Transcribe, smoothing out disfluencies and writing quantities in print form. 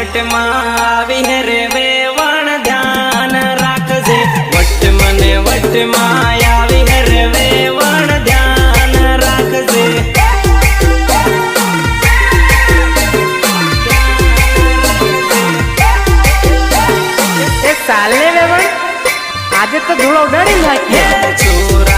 વટમાં આવી રે વેવણ ધ્યાન રાખજે વટમાં આવી રે વેવણ ધ્યાન રાખજે ચાલે વેવણ આજે તો ધૂળો ઉડાડી નાખીએ છોરા